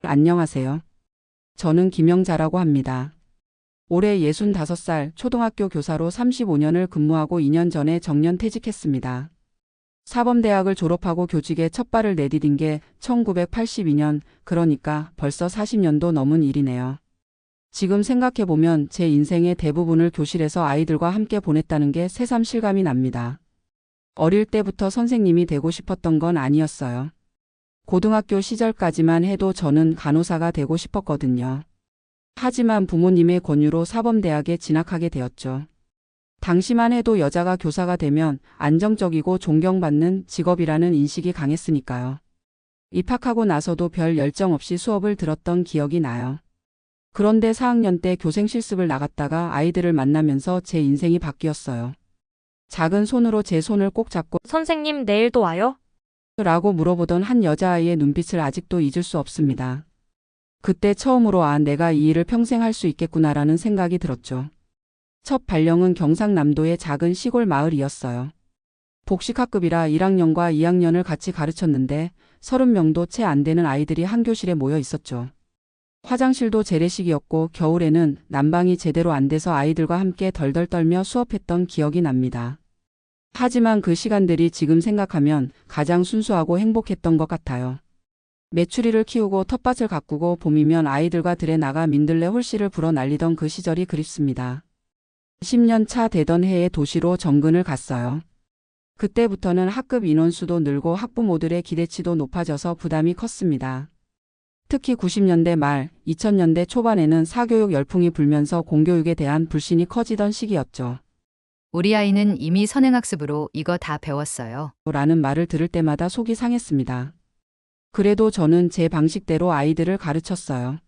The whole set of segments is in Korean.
안녕하세요. 저는 김영자라고 합니다. 올해 65살 초등학교 교사로 35년을 근무하고 2년 전에 정년 퇴직했습니다. 사범대학을 졸업하고 교직에 첫 발을 내디딘 게 1982년, 그러니까 벌써 40년도 넘은 일이네요. 지금 생각해보면 제 인생의 대부분을 교실에서 아이들과 함께 보냈다는 게 새삼 실감이 납니다. 어릴 때부터 선생님이 되고 싶었던 건 아니었어요. 고등학교 시절까지만 해도 저는 간호사가 되고 싶었거든요. 하지만 부모님의 권유로 사범대학에 진학하게 되었죠. 당시만 해도 여자가 교사가 되면 안정적이고 존경받는 직업이라는 인식이 강했으니까요. 입학하고 나서도 별 열정 없이 수업을 들었던 기억이 나요. 그런데 4학년 때 교생 실습을 나갔다가 아이들을 만나면서 제 인생이 바뀌었어요. 작은 손으로 제 손을 꼭 잡고 선생님, 내일도 와요? 라고 물어보던 한 여자아이의 눈빛을 아직도 잊을 수 없습니다. 그때 처음으로 내가 이 일을 평생 할 수 있겠구나라는 생각이 들었죠. 첫 발령은 경상남도의 작은 시골 마을이었어요. 복식학급이라 1학년과 2학년을 같이 가르쳤는데 30명도 채 안 되는 아이들이 한 교실에 모여 있었죠. 화장실도 재래식이었고 겨울에는 난방이 제대로 안 돼서 아이들과 함께 덜덜 떨며 수업했던 기억이 납니다. 하지만 그 시간들이 지금 생각하면 가장 순수하고 행복했던 것 같아요. 메추리를 키우고 텃밭을 가꾸고 봄이면 아이들과 들에 나가 민들레 홀씨를 불어 날리던 그 시절이 그립습니다. 10년 차 되던 해에 도시로 정근을 갔어요. 그때부터는 학급 인원수도 늘고 학부모들의 기대치도 높아져서 부담이 컸습니다. 특히 90년대 말, 2000년대 초반에는 사교육 열풍이 불면서 공교육에 대한 불신이 커지던 시기였죠. 우리 아이는 이미 선행학습으로 이거 다 배웠어요. 라는 말을 들을 때마다 속이 상했습니다. 그래도 저는 제 방식대로 아이들을 가르쳤어요.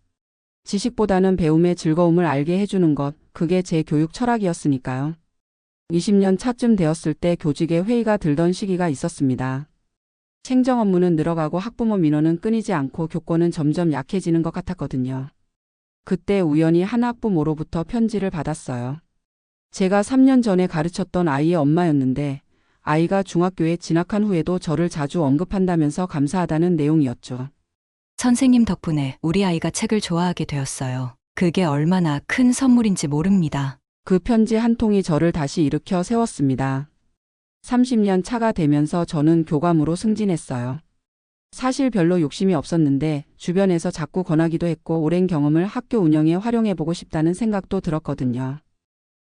지식보다는 배움의 즐거움을 알게 해주는 것, 그게 제 교육 철학이었으니까요. 20년 차쯤 되었을 때 교직에 회의가 들던 시기가 있었습니다. 행정 업무는 늘어가고 학부모 민원은 끊이지 않고 교권은 점점 약해지는 것 같았거든요. 그때 우연히 한 학부모로부터 편지를 받았어요. 제가 3년 전에 가르쳤던 아이의 엄마였는데 아이가 중학교에 진학한 후에도 저를 자주 언급한다면서 감사하다는 내용이었죠. 선생님 덕분에 우리 아이가 책을 좋아하게 되었어요. 그게 얼마나 큰 선물인지 모릅니다. 그 편지 한 통이 저를 다시 일으켜 세웠습니다. 30년 차가 되면서 저는 교감으로 승진했어요. 사실 별로 욕심이 없었는데 주변에서 자꾸 권하기도 했고 오랜 경험을 학교 운영에 활용해보고 싶다는 생각도 들었거든요.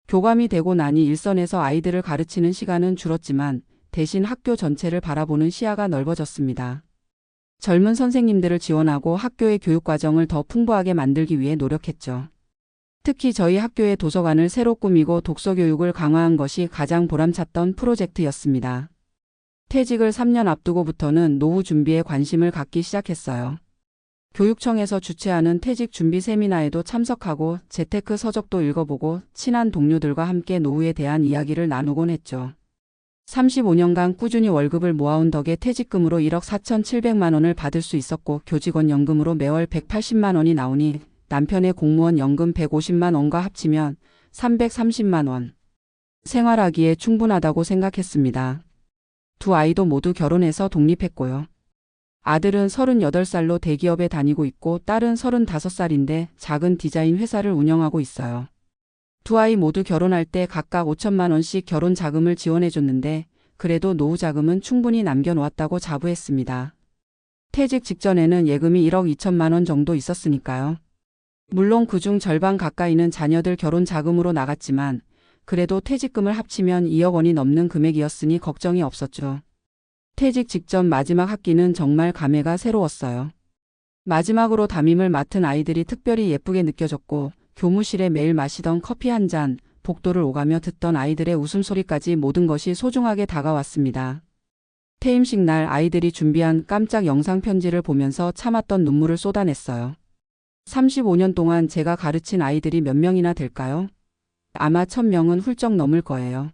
교감이 되고 나니 일선에서 아이들을 가르치는 시간은 줄었지만 대신 학교 전체를 바라보는 시야가 넓어졌습니다. 젊은 선생님들을 지원하고 학교의 교육과정을 더 풍부하게 만들기 위해 노력했죠. 특히 저희 학교의 도서관을 새로 꾸미고 독서교육을 강화한 것이 가장 보람찼던 프로젝트였습니다. 퇴직을 3년 앞두고부터는 노후 준비에 관심을 갖기 시작했어요. 교육청에서 주최하는 퇴직 준비 세미나에도 참석하고 재테크 서적도 읽어보고 친한 동료들과 함께 노후에 대한 이야기를 나누곤 했죠. 35년간 꾸준히 월급을 모아온 덕에 퇴직금으로 1억 4,700만 원을 받을 수 있었고 교직원 연금으로 매월 180만 원이 나오니 남편의 공무원 연금 150만 원과 합치면 330만 원. 생활하기에 충분하다고 생각했습니다. 두 아이도 모두 결혼해서 독립했고요. 아들은 38살로 대기업에 다니고 있고 딸은 35살인데 작은 디자인 회사를 운영하고 있어요. 두 아이 모두 결혼할 때 각각 5천만 원씩 결혼 자금을 지원해줬는데 그래도 노후 자금은 충분히 남겨놓았다고 자부했습니다. 퇴직 직전에는 예금이 1억 2천만 원 정도 있었으니까요. 물론 그중 절반 가까이는 자녀들 결혼 자금으로 나갔지만 그래도 퇴직금을 합치면 2억 원이 넘는 금액이었으니 걱정이 없었죠. 퇴직 직전 마지막 학기는 정말 감회가 새로웠어요. 마지막으로 담임을 맡은 아이들이 특별히 예쁘게 느껴졌고 교무실에 매일 마시던 커피 한 잔, 복도를 오가며 듣던 아이들의 웃음소리까지 모든 것이 소중하게 다가왔습니다. 퇴임식 날 아이들이 준비한 깜짝 영상 편지를 보면서 참았던 눈물을 쏟아냈어요. 35년 동안 제가 가르친 아이들이 몇 명이나 될까요? 아마 1000명은 훌쩍 넘을 거예요.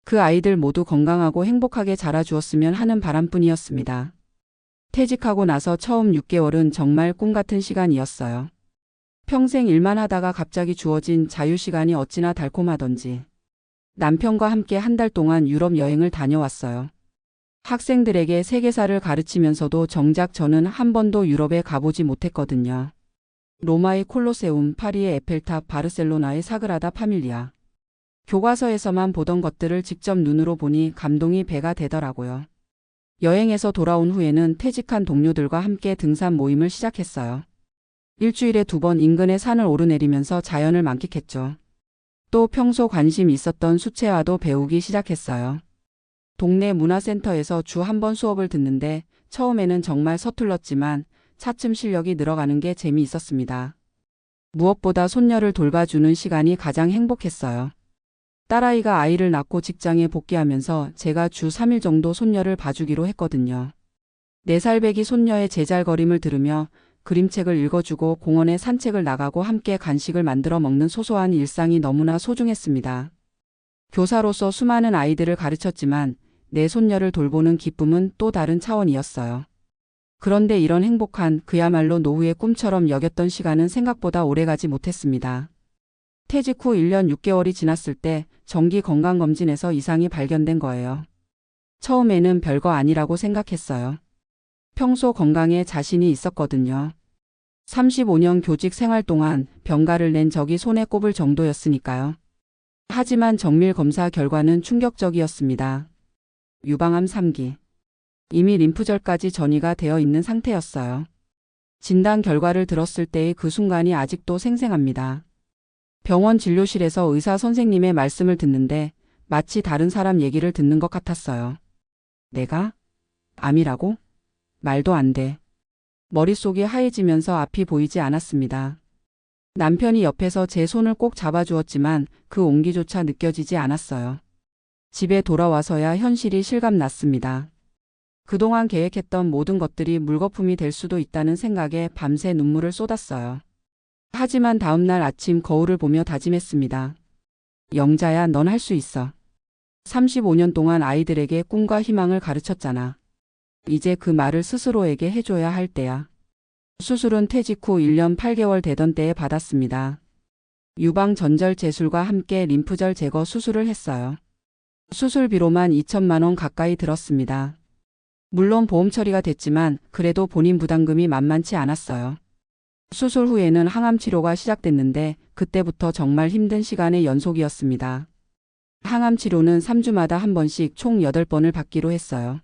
그 아이들 모두 건강하고 행복하게 자라주었으면 하는 바람뿐이었습니다. 퇴직하고 나서 처음 6개월은 정말 꿈같은 시간이었어요. 평생 일만 하다가 갑자기 주어진 자유시간이 어찌나 달콤하던지. 남편과 함께 한 달 동안 유럽 여행을 다녀왔어요. 학생들에게 세계사를 가르치면서도 정작 저는 한 번도 유럽에 가보지 못했거든요. 로마의 콜로세움, 파리의 에펠탑, 바르셀로나의 사그라다 파밀리아. 교과서에서만 보던 것들을 직접 눈으로 보니 감동이 배가 되더라고요. 여행에서 돌아온 후에는 퇴직한 동료들과 함께 등산 모임을 시작했어요. 일주일에 2번 인근의 산을 오르내리면서 자연을 만끽했죠. 또 평소 관심 있었던 수채화도 배우기 시작했어요. 동네 문화센터에서 주 1번 수업을 듣는데 처음에는 정말 서툴렀지만 차츰 실력이 늘어가는 게 재미있었습니다. 무엇보다 손녀를 돌봐주는 시간이 가장 행복했어요. 딸아이가 아이를 낳고 직장에 복귀하면서 제가 주 3일 정도 손녀를 봐주기로 했거든요. 4살 배기 손녀의 제잘거림을 들으며 그림책을 읽어주고 공원에 산책을 나가고 함께 간식을 만들어 먹는 소소한 일상이 너무나 소중했습니다. 교사로서 수많은 아이들을 가르쳤지만 내 손녀를 돌보는 기쁨은 또 다른 차원이었어요. 그런데 이런 행복한 그야말로 노후의 꿈처럼 여겼던 시간은 생각보다 오래가지 못했습니다. 퇴직 후 1년 6개월이 지났을 때 정기 건강검진에서 이상이 발견된 거예요. 처음에는 별거 아니라고 생각했어요. 평소 건강에 자신이 있었거든요. 35년 교직 생활 동안 병가를 낸 적이 손에 꼽을 정도였으니까요. 하지만 정밀 검사 결과는 충격적이었습니다. 유방암 3기. 이미 림프절까지 전이가 되어 있는 상태였어요. 진단 결과를 들었을 때의 그 순간이 아직도 생생합니다. 병원 진료실에서 의사 선생님의 말씀을 듣는데 마치 다른 사람 얘기를 듣는 것 같았어요. 내가? 암이라고? 말도 안 돼. 머릿속이 하얘지면서 앞이 보이지 않았습니다. 남편이 옆에서 제 손을 꼭 잡아주었지만 그 온기조차 느껴지지 않았어요. 집에 돌아와서야 현실이 실감났습니다. 그동안 계획했던 모든 것들이 물거품이 될 수도 있다는 생각에 밤새 눈물을 쏟았어요. 하지만 다음날 아침 거울을 보며 다짐했습니다. 영자야, 넌 할 수 있어. 35년 동안 아이들에게 꿈과 희망을 가르쳤잖아. 이제 그 말을 스스로에게 해줘야 할 때야. 수술은 퇴직 후 1년 8개월 되던 때에 받았습니다. 유방전절 제술과 함께 림프절 제거 수술을 했어요. 수술비로만 2천만 원 가까이 들었습니다. 물론 보험 처리가 됐지만 그래도 본인 부담금이 만만치 않았어요. 수술 후에는 항암 치료가 시작됐는데 그때부터 정말 힘든 시간의 연속이었습니다. 항암 치료는 3주마다 한 번씩 총 8번을 받기로 했어요.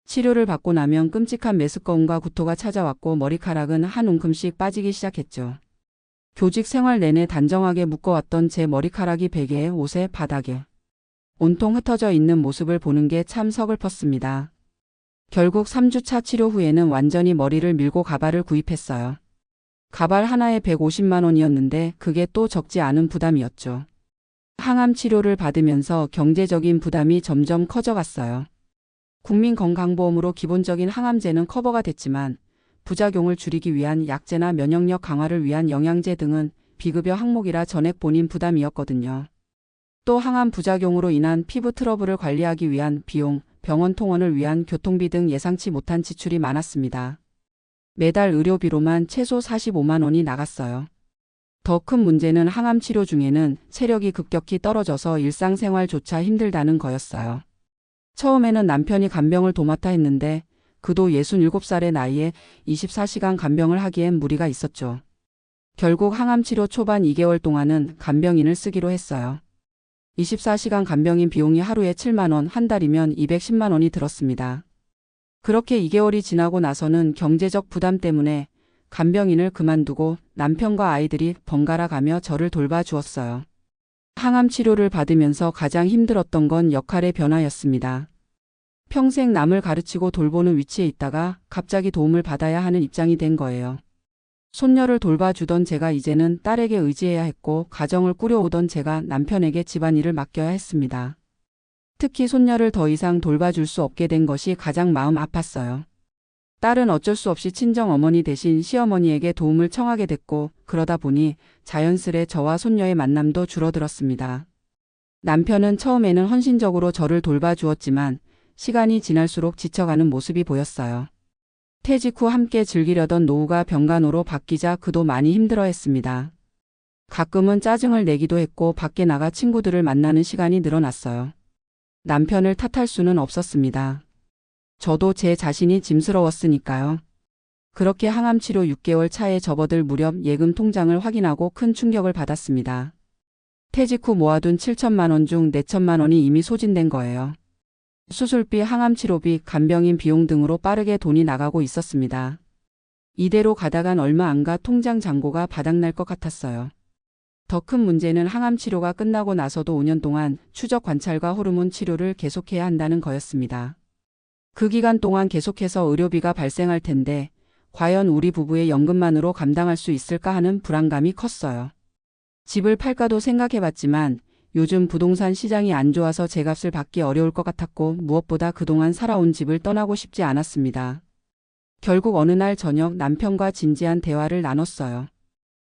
치료를 받고 나면 끔찍한 메스꺼움과 구토가 찾아왔고 머리카락은 한 움큼씩 빠지기 시작했죠. 교직 생활 내내 단정하게 묶어왔던 제 머리카락이 베개에, 옷에, 바닥에 온통 흩어져 있는 모습을 보는 게 참 서글펐습니다. 결국 3주차 치료 후에는 완전히 머리를 밀고 가발을 구입했어요. 가발 하나에 150만 원이었는데 그게 또 적지 않은 부담이었죠. 항암 치료를 받으면서 경제적인 부담이 점점 커져갔어요. 국민건강보험으로 기본적인 항암제는 커버가 됐지만 부작용을 줄이기 위한 약제나 면역력 강화를 위한 영양제 등은 비급여 항목이라 전액 본인 부담이었거든요. 또 항암 부작용으로 인한 피부 트러블을 관리하기 위한 비용, 병원 통원을 위한 교통비 등 예상치 못한 지출이 많았습니다. 매달 의료비로만 최소 45만 원이 나갔어요. 더 큰 문제는 항암 치료 중에는 체력이 급격히 떨어져서 일상생활조차 힘들다는 거였어요. 처음에는 남편이 간병을 도맡아 했는데 그도 67살의 나이에 24시간 간병을 하기엔 무리가 있었죠. 결국 항암치료 초반 2개월 동안은 간병인을 쓰기로 했어요. 24시간 간병인 비용이 하루에 7만 원, 한 달이면 210만 원이 들었습니다. 그렇게 2개월이 지나고 나서는 경제적 부담 때문에 간병인을 그만두고 남편과 아이들이 번갈아 가며 저를 돌봐주었어요. 항암 치료를 받으면서 가장 힘들었던 건 역할의 변화였습니다. 평생 남을 가르치고 돌보는 위치에 있다가 갑자기 도움을 받아야 하는 입장이 된 거예요. 손녀를 돌봐주던 제가 이제는 딸에게 의지해야 했고 가정을 꾸려오던 제가 남편에게 집안일을 맡겨야 했습니다. 특히 손녀를 더 이상 돌봐줄 수 없게 된 것이 가장 마음 아팠어요. 딸은 어쩔 수 없이 친정어머니 대신 시어머니에게 도움을 청하게 됐고 그러다 보니 자연스레 저와 손녀의 만남도 줄어들었습니다. 남편은 처음에는 헌신적으로 저를 돌봐주었지만 시간이 지날수록 지쳐가는 모습이 보였어요. 퇴직 후 함께 즐기려던 노후가 병간호로 바뀌자 그도 많이 힘들어했습니다. 가끔은 짜증을 내기도 했고 밖에 나가 친구들을 만나는 시간이 늘어났어요. 남편을 탓할 수는 없었습니다. 저도 제 자신이 짐스러웠으니까요. 그렇게 항암 치료 6개월 차에 접어들 무렵 예금 통장을 확인하고 큰 충격을 받았습니다. 퇴직 후 모아둔 7천만 원 중 4천만 원이 이미 소진된 거예요. 수술비, 항암 치료비, 간병인 비용 등으로 빠르게 돈이 나가고 있었습니다. 이대로 가다간 얼마 안 가 통장 잔고가 바닥날 것 같았어요. 더 큰 문제는 항암 치료가 끝나고 나서도 5년 동안 추적 관찰과 호르몬 치료를 계속해야 한다는 거였습니다. 그 기간 동안 계속해서 의료비가 발생할 텐데 과연 우리 부부의 연금만으로 감당할 수 있을까 하는 불안감이 컸어요. 집을 팔까도 생각해봤지만 요즘 부동산 시장이 안 좋아서 제값을 받기 어려울 것 같았고 무엇보다 그동안 살아온 집을 떠나고 싶지 않았습니다. 결국 어느 날 저녁 남편과 진지한 대화를 나눴어요.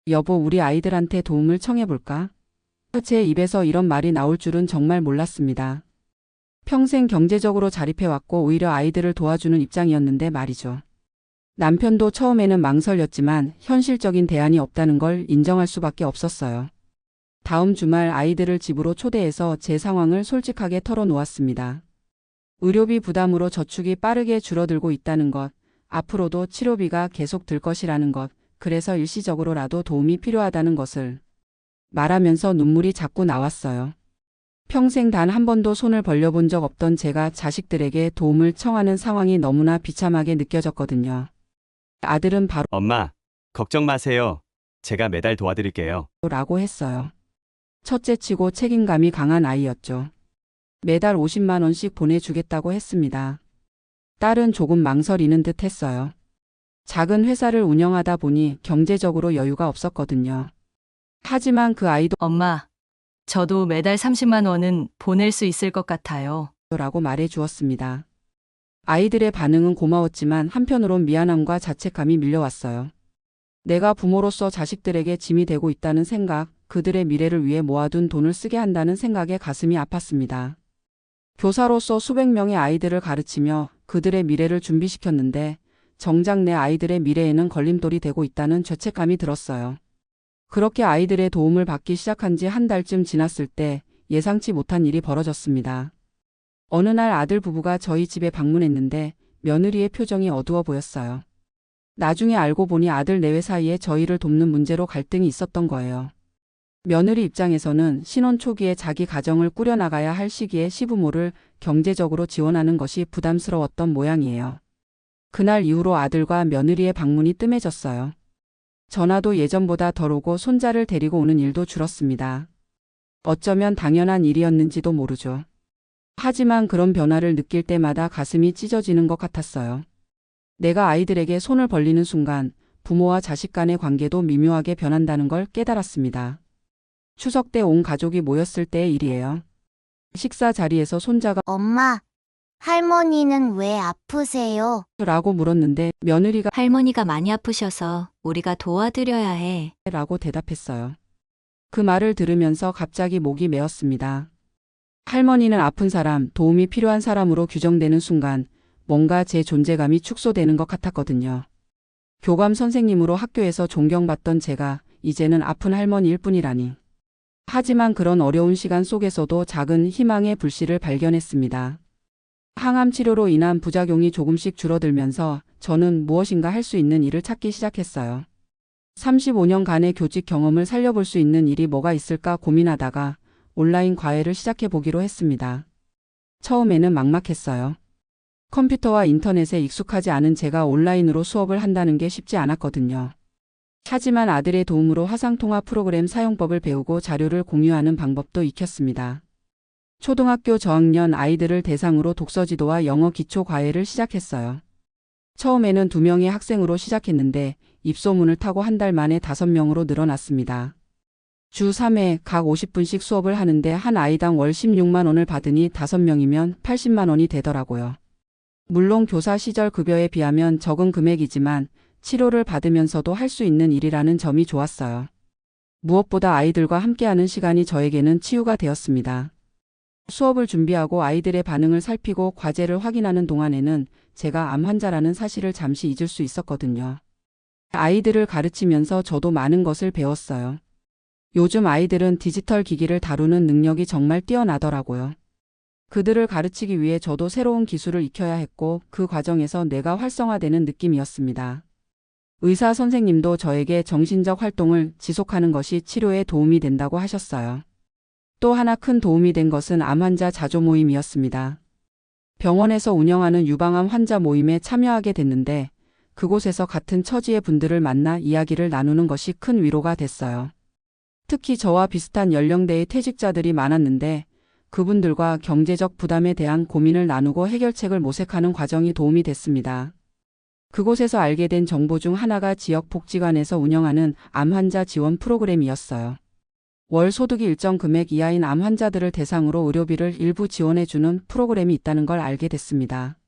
여보, 우리 아이들한테 도움을 청해볼까? 제 입에서 이런 말이 나올 줄은 정말 몰랐습니다. 평생 경제적으로 자립해왔고 오히려 아이들을 도와주는 입장이었는데 말이죠. 남편도 처음에는 망설였지만 현실적인 대안이 없다는 걸 인정할 수밖에 없었어요. 다음 주말 아이들을 집으로 초대해서 제 상황을 솔직하게 털어놓았습니다. 의료비 부담으로 저축이 빠르게 줄어들고 있다는 것, 앞으로도 치료비가 계속 들 것이라는 것, 그래서 일시적으로라도 도움이 필요하다는 것을 말하면서 눈물이 자꾸 나왔어요. 평생 단 한 번도 손을 벌려본 적 없던 제가 자식들에게 도움을 청하는 상황이 너무나 비참하게 느껴졌거든요. 아들은 바로 엄마, 걱정 마세요. 제가 매달 도와드릴게요. 라고 했어요. 첫째치고 책임감이 강한 아이였죠. 매달 50만 원씩 보내주겠다고 했습니다. 딸은 조금 망설이는 듯 했어요. 작은 회사를 운영하다 보니 경제적으로 여유가 없었거든요. 하지만 그 아이도 엄마, 저도 매달 30만 원은 보낼 수 있을 것 같아요. 라고 말해 주었습니다. 아이들의 반응은 고마웠지만 한편으론 미안함과 자책감이 밀려왔어요. 내가 부모로서 자식들에게 짐이 되고 있다는 생각, 그들의 미래를 위해 모아둔 돈을 쓰게 한다는 생각에 가슴이 아팠습니다. 교사로서 수백 명의 아이들을 가르치며 그들의 미래를 준비시켰는데 정작 내 아이들의 미래에는 걸림돌이 되고 있다는 죄책감이 들었어요. 그렇게 아이들의 도움을 받기 시작한 지 한 달쯤 지났을 때 예상치 못한 일이 벌어졌습니다. 어느 날 아들 부부가 저희 집에 방문했는데 며느리의 표정이 어두워 보였어요. 나중에 알고 보니 아들 내외 사이에 저희를 돕는 문제로 갈등이 있었던 거예요. 며느리 입장에서는 신혼 초기에 자기 가정을 꾸려나가야 할 시기에 시부모를 경제적으로 지원하는 것이 부담스러웠던 모양이에요. 그날 이후로 아들과 며느리의 방문이 뜸해졌어요. 전화도 예전보다 덜 오고 손자를 데리고 오는 일도 줄었습니다. 어쩌면 당연한 일이었는지도 모르죠. 하지만 그런 변화를 느낄 때마다 가슴이 찢어지는 것 같았어요. 내가 아이들에게 손을 벌리는 순간 부모와 자식 간의 관계도 미묘하게 변한다는 걸 깨달았습니다. 추석 때 온 가족이 모였을 때의 일이에요. 식사 자리에서 손자가 엄마, 할머니는 왜 아프세요? 라고 물었는데 며느리가 할머니가 많이 아프셔서 우리가 도와드려야 해. 라고 대답했어요. 그 말을 들으면서 갑자기 목이 메었습니다. 할머니는 아픈 사람, 도움이 필요한 사람으로 규정되는 순간 뭔가 제 존재감이 축소되는 것 같았거든요. 교감 선생님으로 학교에서 존경받던 제가 이제는 아픈 할머니일 뿐이라니. 하지만 그런 어려운 시간 속에서도 작은 희망의 불씨를 발견했습니다. 항암 치료로 인한 부작용이 조금씩 줄어들면서 저는 무엇인가 할 수 있는 일을 찾기 시작했어요. 35년간의 교직 경험을 살려볼 수 있는 일이 뭐가 있을까 고민하다가 온라인 과외를 시작해 보기로 했습니다. 처음에는 막막했어요. 컴퓨터와 인터넷에 익숙하지 않은 제가 온라인으로 수업을 한다는 게 쉽지 않았거든요. 하지만 아들의 도움으로 화상통화 프로그램 사용법을 배우고 자료를 공유하는 방법도 익혔습니다. 초등학교 저학년 아이들을 대상으로 독서지도와 영어 기초 과외를 시작했어요. 처음에는 2명의 학생으로 시작했는데 입소문을 타고 한 달 만에 5명으로 늘어났습니다. 주 3회 각 50분씩 수업을 하는데 한 아이당 월 16만 원을 받으니 5명이면 80만 원이 되더라고요. 물론 교사 시절 급여에 비하면 적은 금액이지만 치료를 받으면서도 할 수 있는 일이라는 점이 좋았어요. 무엇보다 아이들과 함께하는 시간이 저에게는 치유가 되었습니다. 수업을 준비하고 아이들의 반응을 살피고 과제를 확인하는 동안에는 제가 암 환자라는 사실을 잠시 잊을 수 있었거든요. 아이들을 가르치면서 저도 많은 것을 배웠어요. 요즘 아이들은 디지털 기기를 다루는 능력이 정말 뛰어나더라고요. 그들을 가르치기 위해 저도 새로운 기술을 익혀야 했고 그 과정에서 뇌가 활성화되는 느낌이었습니다. 의사 선생님도 저에게 정신적 활동을 지속하는 것이 치료에 도움이 된다고 하셨어요. 또 하나 큰 도움이 된 것은 암 환자 자조 모임이었습니다. 병원에서 운영하는 유방암 환자 모임에 참여하게 됐는데 그곳에서 같은 처지의 분들을 만나 이야기를 나누는 것이 큰 위로가 됐어요. 특히 저와 비슷한 연령대의 퇴직자들이 많았는데 그분들과 경제적 부담에 대한 고민을 나누고 해결책을 모색하는 과정이 도움이 됐습니다. 그곳에서 알게 된 정보 중 하나가 지역복지관에서 운영하는 암 환자 지원 프로그램이었어요. 월 소득이 일정 금액 이하인 암 환자들을 대상으로 의료비를 일부 지원해주는 프로그램이 있다는 걸 알게 됐습니다.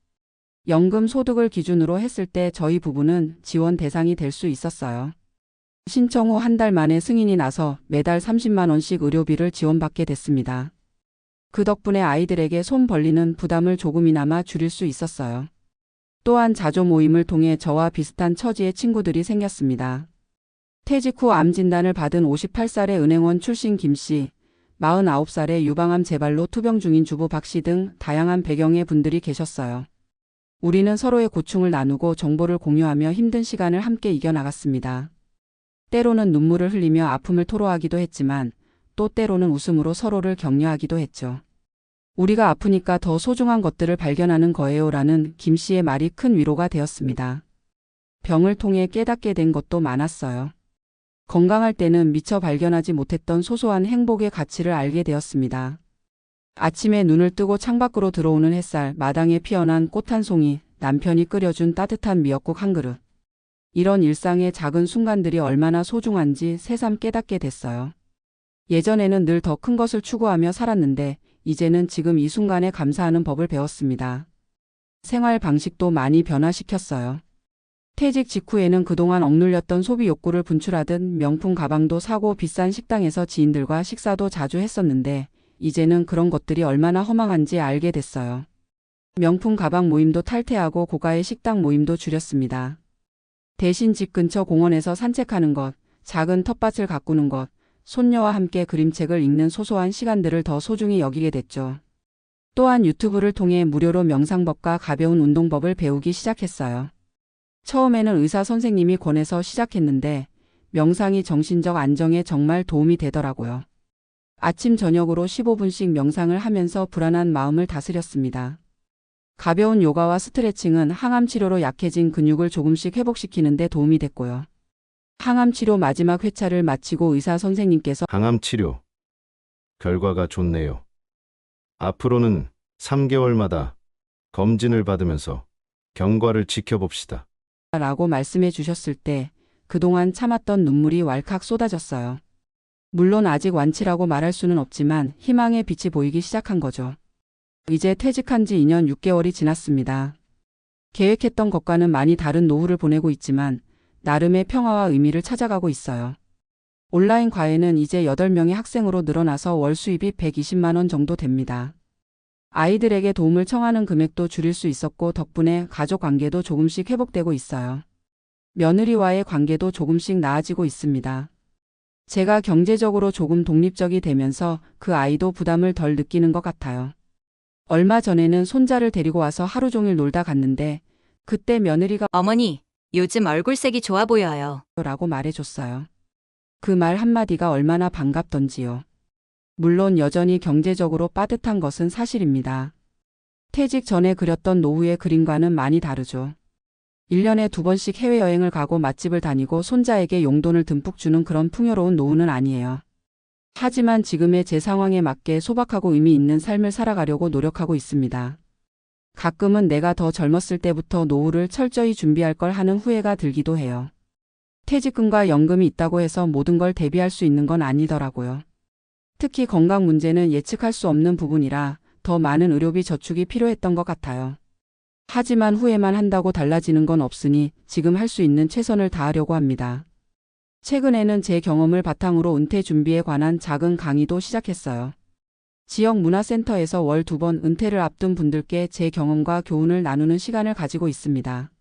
연금 소득을 기준으로 했을 때 저희 부부는 지원 대상이 될 수 있었어요. 신청 후 한 달 만에 승인이 나서 매달 30만 원씩 의료비를 지원받게 됐습니다. 그 덕분에 아이들에게 손 벌리는 부담을 조금이나마 줄일 수 있었어요. 또한 자조 모임을 통해 저와 비슷한 처지의 친구들이 생겼습니다. 퇴직 후 암 진단을 받은 58살의 은행원 출신 김 씨, 49살의 유방암 재발로 투병 중인 주부 박 씨 등 다양한 배경의 분들이 계셨어요. 우리는 서로의 고충을 나누고 정보를 공유하며 힘든 시간을 함께 이겨나갔습니다. 때로는 눈물을 흘리며 아픔을 토로하기도 했지만 또 때로는 웃음으로 서로를 격려하기도 했죠. 우리가 아프니까 더 소중한 것들을 발견하는 거예요라는 김 씨의 말이 큰 위로가 되었습니다. 병을 통해 깨닫게 된 것도 많았어요. 건강할 때는 미처 발견하지 못했던 소소한 행복의 가치를 알게 되었습니다. 아침에 눈을 뜨고 창밖으로 들어오는 햇살, 마당에 피어난 꽃 한 송이, 남편이 끓여준 따뜻한 미역국 한 그릇. 이런 일상의 작은 순간들이 얼마나 소중한지 새삼 깨닫게 됐어요. 예전에는 늘 더 큰 것을 추구하며 살았는데 이제는 지금 이 순간에 감사하는 법을 배웠습니다. 생활 방식도 많이 변화시켰어요. 퇴직 직후에는 그동안 억눌렸던 소비 욕구를 분출하듯 명품 가방도 사고 비싼 식당에서 지인들과 식사도 자주 했었는데 이제는 그런 것들이 얼마나 허망한지 알게 됐어요. 명품 가방 모임도 탈퇴하고 고가의 식당 모임도 줄였습니다. 대신 집 근처 공원에서 산책하는 것, 작은 텃밭을 가꾸는 것, 손녀와 함께 그림책을 읽는 소소한 시간들을 더 소중히 여기게 됐죠. 또한 유튜브를 통해 무료로 명상법과 가벼운 운동법을 배우기 시작했어요. 처음에는 의사 선생님이 권해서 시작했는데 명상이 정신적 안정에 정말 도움이 되더라고요. 아침 저녁으로 15분씩 명상을 하면서 불안한 마음을 다스렸습니다. 가벼운 요가와 스트레칭은 항암 치료로 약해진 근육을 조금씩 회복시키는 데 도움이 됐고요. 항암 치료 마지막 회차를 마치고 의사 선생님께서 항암 치료 결과가 좋네요. 앞으로는 3개월마다 검진을 받으면서 경과를 지켜봅시다. 라고 말씀해 주셨을 때 그동안 참았던 눈물이 왈칵 쏟아졌어요. 물론 아직 완치라고 말할 수는 없지만 희망의 빛이 보이기 시작한 거죠. 이제 퇴직한 지 2년 6개월이 지났습니다. 계획했던 것과는 많이 다른 노후를 보내고 있지만 나름의 평화와 의미를 찾아가고 있어요. 온라인 과외는 이제 8명의 학생으로 늘어나서 월 수입이 120만 원 정도 됩니다. 아이들에게 도움을 청하는 금액도 줄일 수 있었고 덕분에 가족 관계도 조금씩 회복되고 있어요. 며느리와의 관계도 조금씩 나아지고 있습니다. 제가 경제적으로 조금 독립적이 되면서 그 아이도 부담을 덜 느끼는 것 같아요. 얼마 전에는 손자를 데리고 와서 하루 종일 놀다 갔는데 그때 며느리가 어머니, 요즘 얼굴색이 좋아 보여요. 라고 말해줬어요. 그 말 한마디가 얼마나 반갑던지요. 물론 여전히 경제적으로 빠듯한 것은 사실입니다. 퇴직 전에 그렸던 노후의 그림과는 많이 다르죠. 1년에 2번씩 해외여행을 가고 맛집을 다니고 손자에게 용돈을 듬뿍 주는 그런 풍요로운 노후는 아니에요. 하지만 지금의 제 상황에 맞게 소박하고 의미 있는 삶을 살아가려고 노력하고 있습니다. 가끔은 내가 더 젊었을 때부터 노후를 철저히 준비할 걸 하는 후회가 들기도 해요. 퇴직금과 연금이 있다고 해서 모든 걸 대비할 수 있는 건 아니더라고요. 특히 건강 문제는 예측할 수 없는 부분이라 더 많은 의료비 저축이 필요했던 것 같아요. 하지만 후회만 한다고 달라지는 건 없으니 지금 할 수 있는 최선을 다하려고 합니다. 최근에는 제 경험을 바탕으로 은퇴 준비에 관한 작은 강의도 시작했어요. 지역 문화센터에서 월 2번 은퇴를 앞둔 분들께 제 경험과 교훈을 나누는 시간을 가지고 있습니다.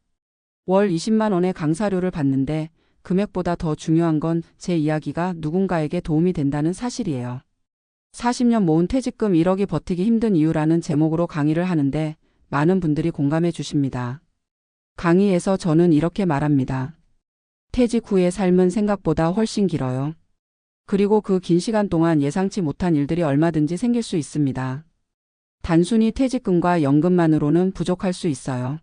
월 20만 원의 강사료를 받는데 금액보다 더 중요한 건 제 이야기가 누군가에게 도움이 된다는 사실이에요. 40년 모은 퇴직금 1억이 버티기 힘든 이유라는 제목으로 강의를 하는데 많은 분들이 공감해 주십니다. 강의에서 저는 이렇게 말합니다. 퇴직 후의 삶은 생각보다 훨씬 길어요. 그리고 그 긴 시간 동안 예상치 못한 일들이 얼마든지 생길 수 있습니다. 단순히 퇴직금과 연금만으로는 부족할 수 있어요.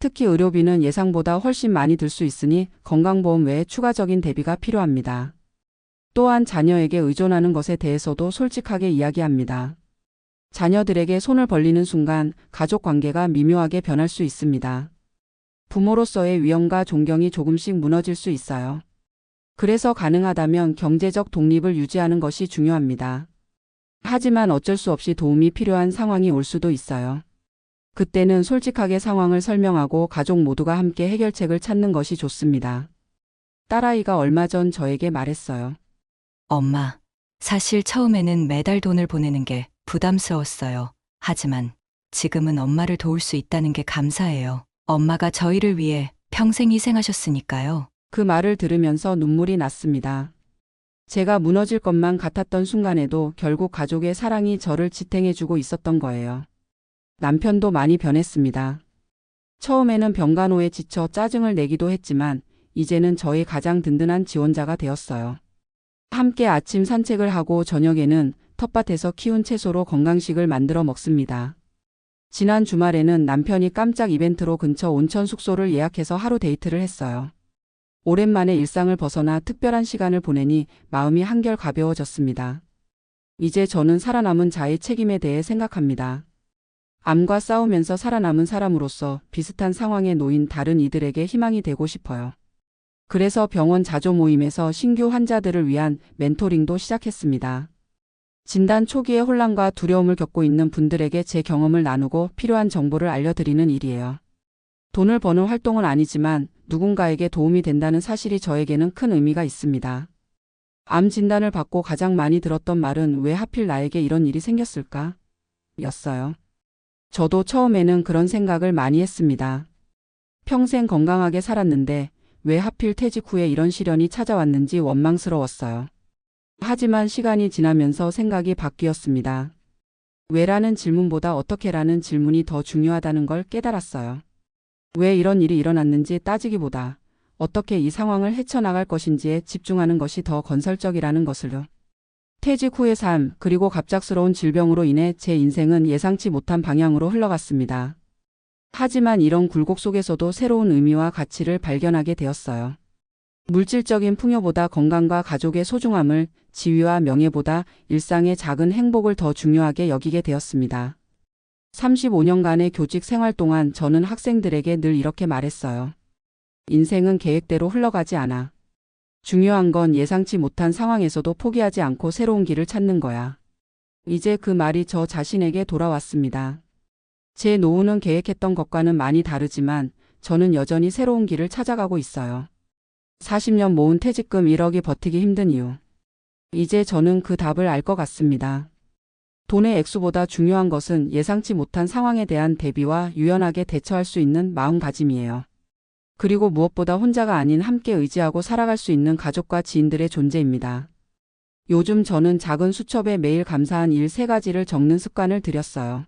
특히 의료비는 예상보다 훨씬 많이 들 수 있으니 건강보험 외에 추가적인 대비가 필요합니다. 또한 자녀에게 의존하는 것에 대해서도 솔직하게 이야기합니다. 자녀들에게 손을 벌리는 순간 가족 관계가 미묘하게 변할 수 있습니다. 부모로서의 위엄과 존경이 조금씩 무너질 수 있어요. 그래서 가능하다면 경제적 독립을 유지하는 것이 중요합니다. 하지만 어쩔 수 없이 도움이 필요한 상황이 올 수도 있어요. 그때는 솔직하게 상황을 설명하고 가족 모두가 함께 해결책을 찾는 것이 좋습니다. 딸아이가 얼마 전 저에게 말했어요. 엄마, 사실 처음에는 매달 돈을 보내는 게 부담스러웠어요. 하지만 지금은 엄마를 도울 수 있다는 게 감사해요. 엄마가 저희를 위해 평생 희생하셨으니까요. 그 말을 들으면서 눈물이 났습니다. 제가 무너질 것만 같았던 순간에도 결국 가족의 사랑이 저를 지탱해주고 있었던 거예요. 남편도 많이 변했습니다. 처음에는 병간호에 지쳐 짜증을 내기도 했지만 이제는 저의 가장 든든한 지원자가 되었어요. 함께 아침 산책을 하고 저녁에는 텃밭에서 키운 채소로 건강식을 만들어 먹습니다. 지난 주말에는 남편이 깜짝 이벤트로 근처 온천 숙소를 예약해서 하루 데이트를 했어요. 오랜만에 일상을 벗어나 특별한 시간을 보내니 마음이 한결 가벼워졌습니다. 이제 저는 살아남은 자의 책임에 대해 생각합니다. 암과 싸우면서 살아남은 사람으로서 비슷한 상황에 놓인 다른 이들에게 희망이 되고 싶어요. 그래서 병원 자조 모임에서 신규 환자들을 위한 멘토링도 시작했습니다. 진단 초기의 혼란과 두려움을 겪고 있는 분들에게 제 경험을 나누고 필요한 정보를 알려드리는 일이에요. 돈을 버는 활동은 아니지만 누군가에게 도움이 된다는 사실이 저에게는 큰 의미가 있습니다. 암 진단을 받고 가장 많이 들었던 말은 왜 하필 나에게 이런 일이 생겼을까? 였어요. 저도 처음에는 그런 생각을 많이 했습니다. 평생 건강하게 살았는데 왜 하필 퇴직 후에 이런 시련이 찾아왔는지 원망스러웠어요. 하지만 시간이 지나면서 생각이 바뀌었습니다. 왜라는 질문보다 어떻게라는 질문이 더 중요하다는 걸 깨달았어요. 왜 이런 일이 일어났는지 따지기보다 어떻게 이 상황을 헤쳐나갈 것인지에 집중하는 것이 더 건설적이라는 것을요. 퇴직 후의 삶, 그리고 갑작스러운 질병으로 인해 제 인생은 예상치 못한 방향으로 흘러갔습니다. 하지만 이런 굴곡 속에서도 새로운 의미와 가치를 발견하게 되었어요. 물질적인 풍요보다 건강과 가족의 소중함을, 지위와 명예보다 일상의 작은 행복을 더 중요하게 여기게 되었습니다. 35년간의 교직 생활 동안 저는 학생들에게 늘 이렇게 말했어요. 인생은 계획대로 흘러가지 않아. 중요한 건 예상치 못한 상황에서도 포기하지 않고 새로운 길을 찾는 거야. 이제 그 말이 저 자신에게 돌아왔습니다. 제 노후는 계획했던 것과는 많이 다르지만 저는 여전히 새로운 길을 찾아가고 있어요. 40년 모은 퇴직금 1억이 버티기 힘든 이유. 이제 저는 그 답을 알 것 같습니다. 돈의 액수보다 중요한 것은 예상치 못한 상황에 대한 대비와 유연하게 대처할 수 있는 마음가짐이에요. 그리고 무엇보다 혼자가 아닌 함께 의지하고 살아갈 수 있는 가족과 지인들의 존재입니다. 요즘 저는 작은 수첩에 매일 감사한 일 3가지를 적는 습관을 들였어요.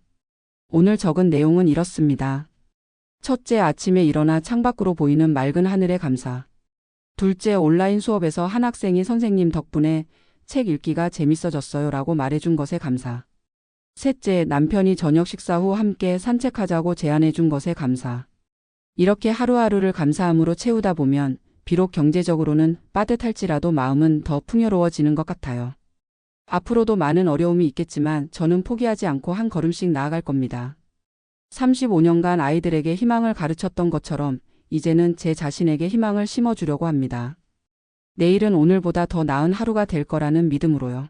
오늘 적은 내용은 이렇습니다. 첫째, 아침에 일어나 창밖으로 보이는 맑은 하늘에 감사. 둘째, 온라인 수업에서 한 학생이 선생님 덕분에 책 읽기가 재밌어졌어요 라고 말해준 것에 감사. 셋째, 남편이 저녁 식사 후 함께 산책하자고 제안해준 것에 감사. 이렇게 하루하루를 감사함으로 채우다 보면 비록 경제적으로는 빠듯할지라도 마음은 더 풍요로워지는 것 같아요. 앞으로도 많은 어려움이 있겠지만 저는 포기하지 않고 한 걸음씩 나아갈 겁니다. 35년간 아이들에게 희망을 가르쳤던 것처럼 이제는 제 자신에게 희망을 심어주려고 합니다. 내일은 오늘보다 더 나은 하루가 될 거라는 믿음으로요.